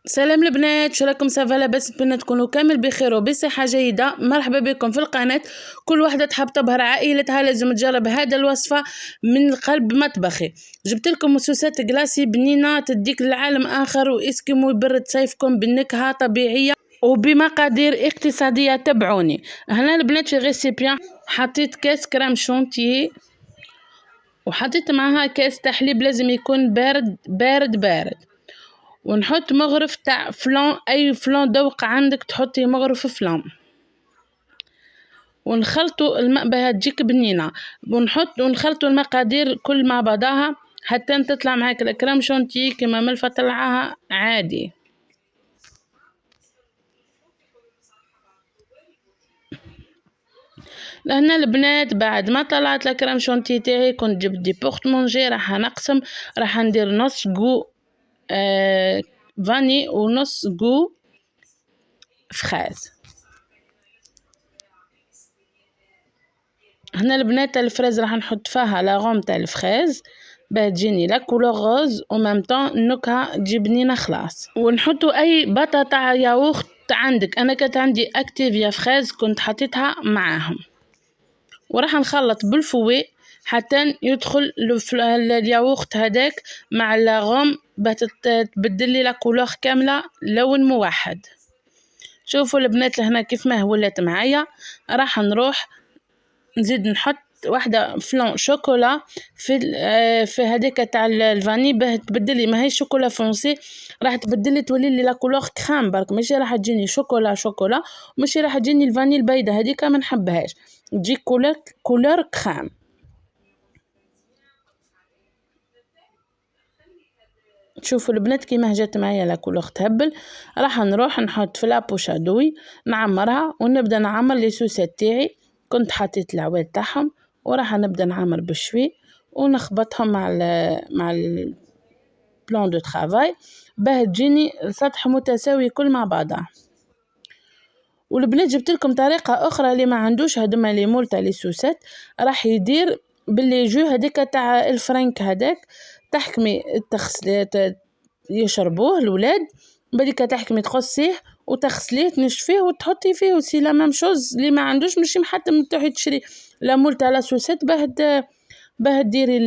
سلام البنات، شو راكم؟ سافا لاباس؟ نتمنى تكونوا كامل بخير وبصحة جيدة. مرحبا بكم في القناة. كل واحدة تحب تبهر عائلتها لازم تجرب هذا الوصفة من قلب مطبخي. جبت لكم مسوسات كلاسي بنينة تديك لعالم آخر وإسكيمو يبرد صيفكم بنكهة طبيعية وبمقادير اقتصادية. تبعوني هنا البنات في غيسيبيان. حطيت كاس كريم شونتيي وحطيت معها كاس تحليب، لازم يكون بارد بارد بارد. ونحط مغرف تاع فلان، اي فلان ذوق عندك تحطي مغرف فلان، ونخلطوا الماء بها تجيك بنينه. ونخلطوا المقادير كل مع بعضها حتى تطلع معاك الكريم شونتي كما ملفه طلعها عادي. لهنا البنات بعد ما طلعت الكريم شونتي تاعي كنت جبت دي بورت مونجي، راح نقسم، راح ندير نص جو فاني ونص جو فخاز. هنا البنات الفريز راح نحط فيها لا غوم تاع الفريز باه تجيني لا كولور غوز او ميم طون النكهه تجي بنينه خلاص. ونحطوا اي بطاطا ياغورت عندك، انا كانت عندي اكتيفيا فريز كنت حطيتها معاهم. وراح نخلط بالفوي حتى يدخل الياغورت هذاك مع لا غوم باه تبدل لي لا كولور كامله لون موحد. شوفوا البنات لهنا كيف ما ولات معايا. راح نروح نزيد نحط واحدة فلان شوكولا في هذيك تاع الفاني باه تبدلي، ما هي شوكولا فرنسي، راح تبدلي تولي لي لا كولور كريم برك، ماشي راح تجيني شوكولا ماشي راح تجيني الفاني البيضة هذيك ما نحبهاش، تجي كولور كريم. شوفوا البنات كيما جات معايا لا كولور تهبل. راح نروح نحط في لابوش ادوي نعمرها ونبدا نعمر لي سوسات تاعي. كنت حطيت العواد تاعهم وراح نبدا نعمر بشوي ونخبطهم مع البلان دو طرافاي باه تجيني سطح متساوي كل مع بعضها. والبنات جبت لكم طريقه اخرى اللي ما عندوش هذوما لي مول تاع لي سوسات، راح يدير باللي جو هذيك تاع الفرنك هذاك، تحكمي التغسل يشربوه الولاد، بديك تحكمي تقصيه وتغسليه تنشفيه وتحطي فيه وسي لا ميم شوز. اللي ما عندوش ماشي محتم تروحي تشري لا مول تاع لا سوسات باه ديري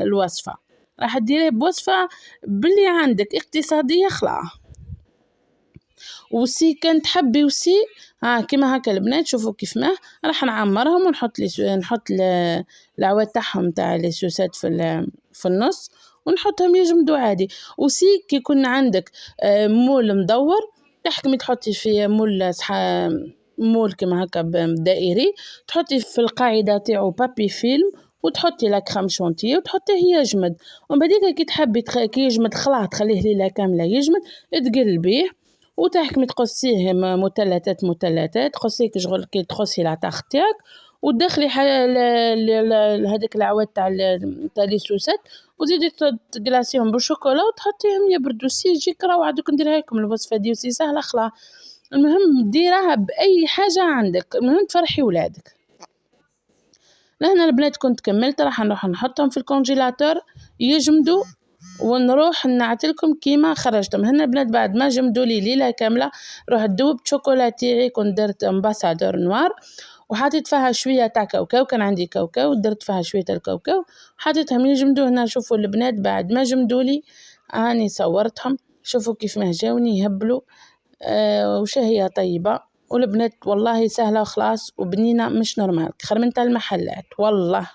الوصفه، راح ديريه بوصفه باللي عندك اقتصاديه خلاص. وسي كان تحبي وسي كيما هكا البنات شوفوا كيف ما راح نعمرهم ونحط نحط العواد تاعهم تاع لي سوسات في النص ونحطهم يجمدوا عادي. وسي كي يكون عندك مول مدور تحكمي تحطي فيه مول كيما هكا دائري، تحطي في القاعده تاعو بابي فيلم وتحطي لا كريم شونتيي وتحطيه يجمد. ومن بعد كي تحبي كي يجمد خلاص تخليه ليله كامله يجمد، تقلبيه وتحكمي تقصيه مثلثات تقصيه كشغل كي تقصي لاطاخ تاعك وتدخلي هذيك العواد تاع لي سوسات وزيدي تقلاسيهم بالشوكولا وتحطيهم يبردوا. سي يجيك روعه. دوك نديرها لكم الوصفه دي وسي سهله خلاص. المهم ديرها باي حاجه عندك، المهم تفرحي ولادك. لهنا البنات كنت كملت، راح نروح نحطهم في الكونجيلاتور يجمدوا ونروح نعتلكم كيما خرجتهم. هنا البنات بعد ما جمدوا لي ليله كامله روح ذوب شوكولا تاعي، كنت درت امباسادور نوار وحطيت فيها شويه تاع كاوكاو، كان عندي كاوكاو درت فيها شويه تاع الكاوكاو حطيتهم يجمدوا. هنا شوفوا البنات بعد ما جمدوا لي هاني صورتهم، شوفوا كيف ما جاوني يهبلوا وشهيه طيبه. والبنات والله سهله وخلاص وبنينه مش نورمال خير من تاع المحلات والله.